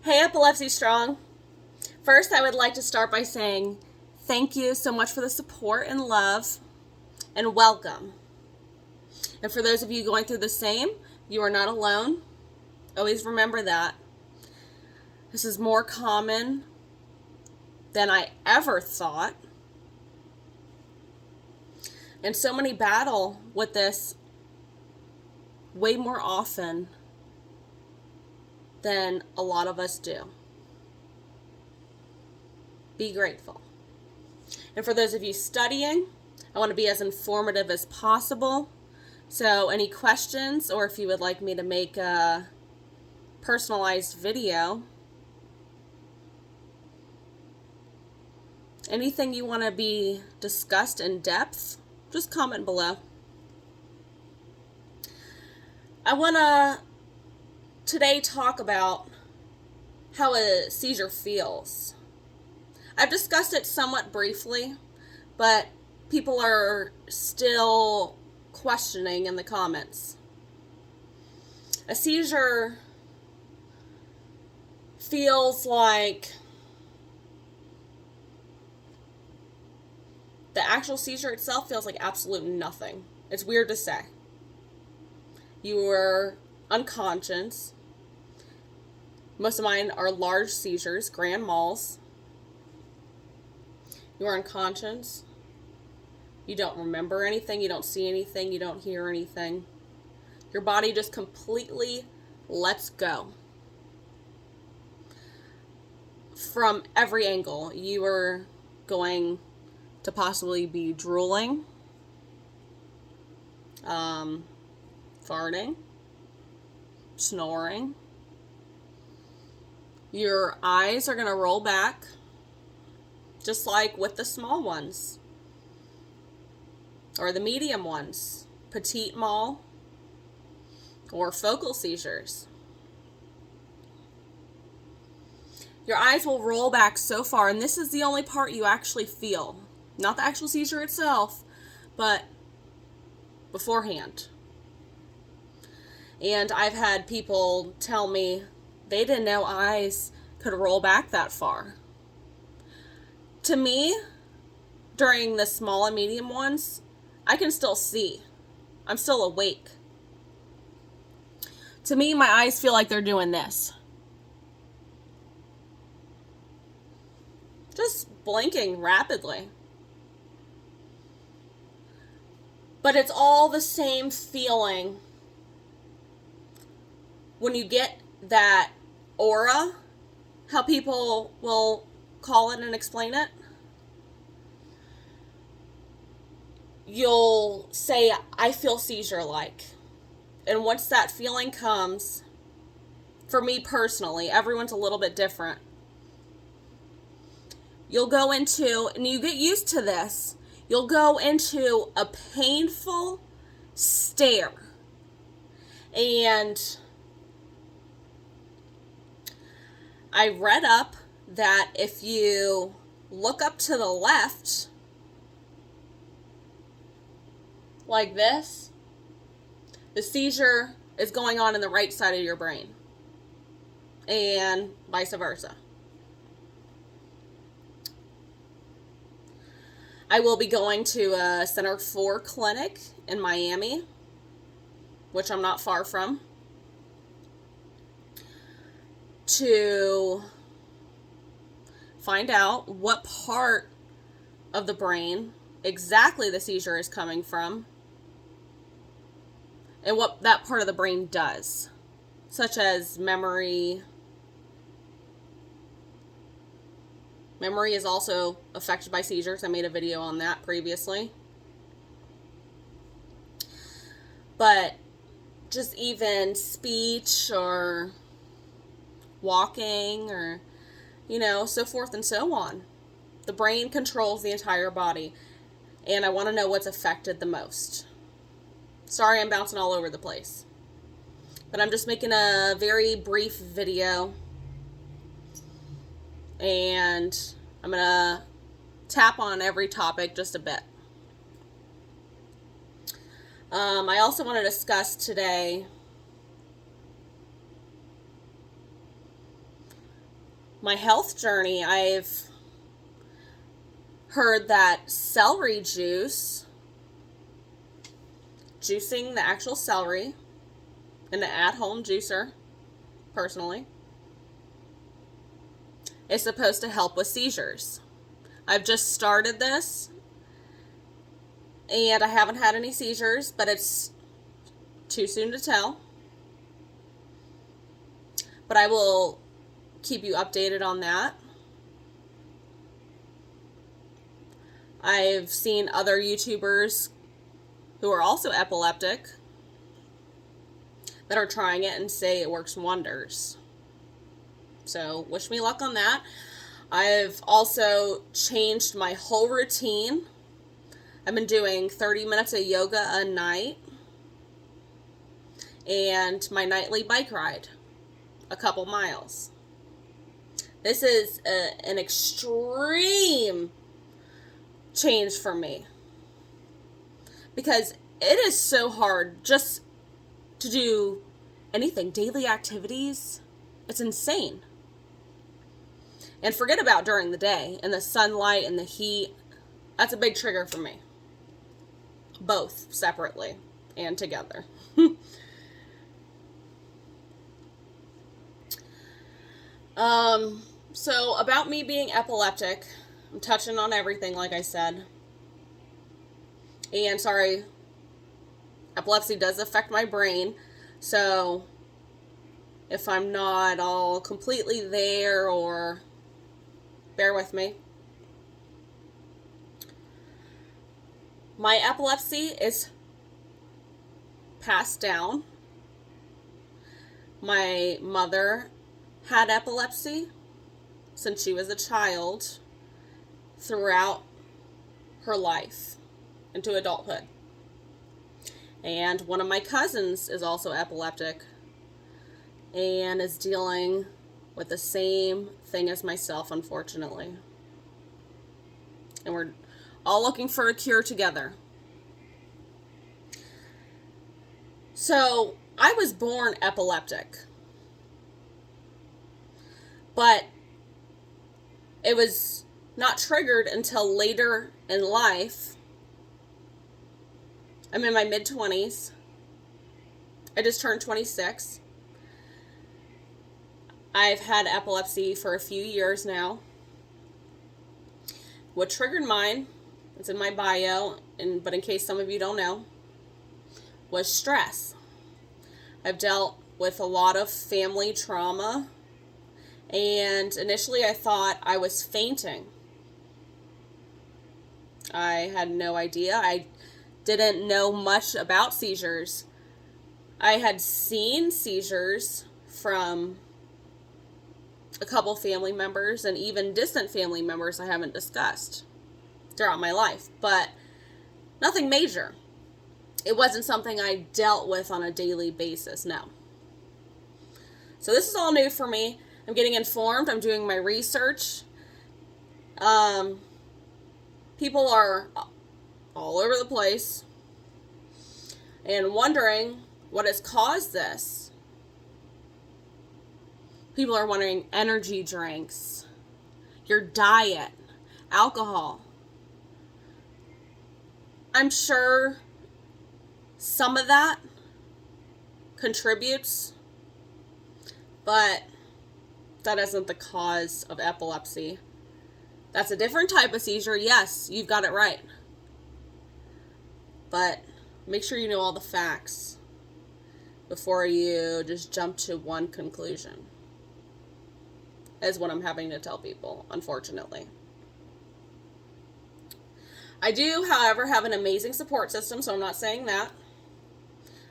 Hey, Epilepsy Strong. First, I would like to start by saying thank you so much for the support and love, and welcome. And for those of you going through the same, you are not alone. Always remember that. This is more common than I ever thought. And so many battle with this way more often than a lot of us do. Be grateful. And for those of you studying, I want to be as informative as possible. So any questions, or if you would like me to make a personalized video, anything you want to be discussed in depth, just comment below. I want to today talk about how a seizure feels. I've discussed it somewhat briefly, but people are still questioning in the comments. A seizure feels like the actual seizure itself feels like absolute nothing. It's weird to say. You were unconscious. Most of mine are large seizures, grand mals. You are unconscious. You don't remember anything. You don't see anything. You don't hear anything. Your body just completely lets go. From every angle, you are going to possibly be drooling, farting, snoring. Your eyes are going to roll back, just like with the small ones, or the medium ones, petite mal, or focal seizures. Your eyes will roll back so far, and this is the only part you actually feel. Not the actual seizure itself, but beforehand. And I've had people tell me they didn't know eyes could roll back that far. To me, during the small and medium ones, I can still see. I'm still awake. To me, my eyes feel like they're doing this. Just blinking rapidly. But it's all the same feeling when you get that aura, how people will call it and explain it. You'll say, I feel seizure-like. And once that feeling comes, for me personally, everyone's a little bit different. You'll go into, and you get used to this, you'll go into a painful stare. And I read up that if you look up to the left, like this, the seizure is going on in the right side of your brain, and vice versa. I will be going to a Center 4 clinic in Miami, which I'm not far from, to find out what part of the brain exactly the seizure is coming from and what that part of the brain does, such as memory. Memory is also affected by seizures. I made a video on that previously. But just even speech or walking or, so forth and so on. The brain controls the entire body. And I want to know what's affected the most. Sorry, I'm bouncing all over the place. But I'm just making a very brief video. And I'm going to tap on every topic just a bit. I also want to discuss today my health journey, I've heard that celery juice, juicing the actual celery in an at-home juicer, personally, is supposed to help with seizures. I've just started this, and I haven't had any seizures, but it's too soon to tell. But I will keep you updated on that. I've seen other YouTubers who are also epileptic that are trying it and say it works wonders. So wish me luck on that. I've also changed my whole routine. I've been doing 30 minutes of yoga a night and my nightly bike ride, a couple miles. This is an extreme change for me because it is so hard just to do anything, daily activities. It's insane. And forget about during the day and the sunlight and the heat. That's a big trigger for me. Both separately and together. So about me being epileptic, I'm touching on everything like I said. And sorry, epilepsy does affect my brain. So if I'm not all completely there, or bear with me. My epilepsy is passed down. My mother had epilepsy since she was a child throughout her life into adulthood. And one of my cousins is also epileptic and is dealing with the same thing as myself, unfortunately. And we're all looking for a cure together. So, I was born epileptic. But it was not triggered until later in life. I'm in my mid-20s. I just turned 26. I've had epilepsy for a few years now. What triggered mine, it's in my bio, but in case some of you don't know, was stress. I've dealt with a lot of family trauma, and initially I thought I was fainting. I had no idea. I didn't know much about seizures. I had seen seizures from a couple family members and even distant family members I haven't discussed throughout my life, but nothing major. It wasn't something I dealt with on a daily basis, no. So this is all new for me. I'm getting informed. I'm doing my research. People are all over the place and wondering what has caused this. People are wondering energy drinks, your diet, alcohol. I'm sure some of that contributes, but that isn't the cause of epilepsy. That's a different type of seizure. Yes, you've got it right. But make sure you know all the facts before you just jump to one conclusion, is what I'm having to tell people, unfortunately. I do, however, have an amazing support system, so I'm not saying that.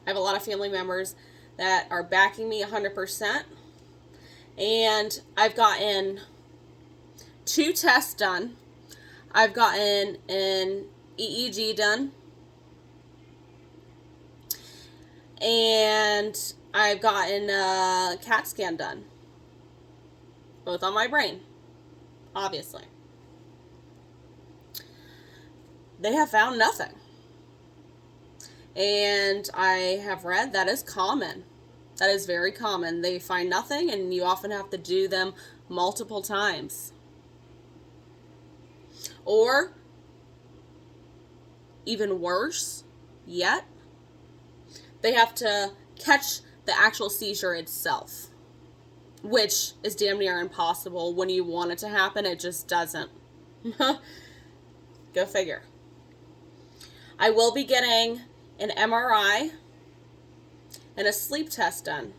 I have a lot of family members that are backing me 100%. And I've gotten 2 tests done. I've gotten an EEG done. And I've gotten a CAT scan done. Both on my brain, obviously. They have found nothing. And I have read that is common. That is very common. They find nothing, and you often have to do them multiple times. Or, even worse yet, they have to catch the actual seizure itself, which is damn near impossible. When you want it to happen, it just doesn't. Go figure. I will be getting an MRI and a sleep test done,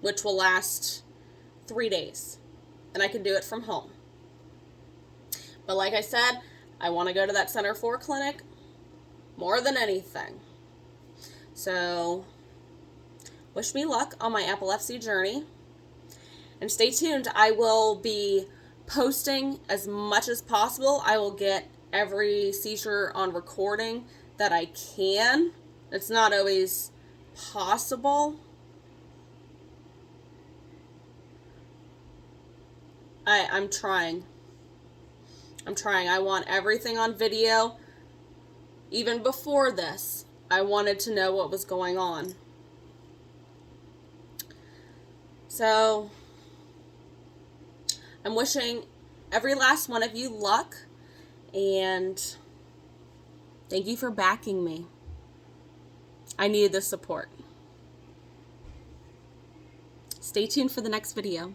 which will last 3 days, and I can do it from home. But like I said, I want to go to that Center 4 clinic more than anything. So, wish me luck on my epilepsy journey. And stay tuned. I will be posting as much as possible. I will get every seizure on recording that I can. It's not always possible. I'm trying. I want everything on video. Even before this, I wanted to know what was going on. So, I'm wishing every last one of you luck, and thank you for backing me. I needed the support. Stay tuned for the next video.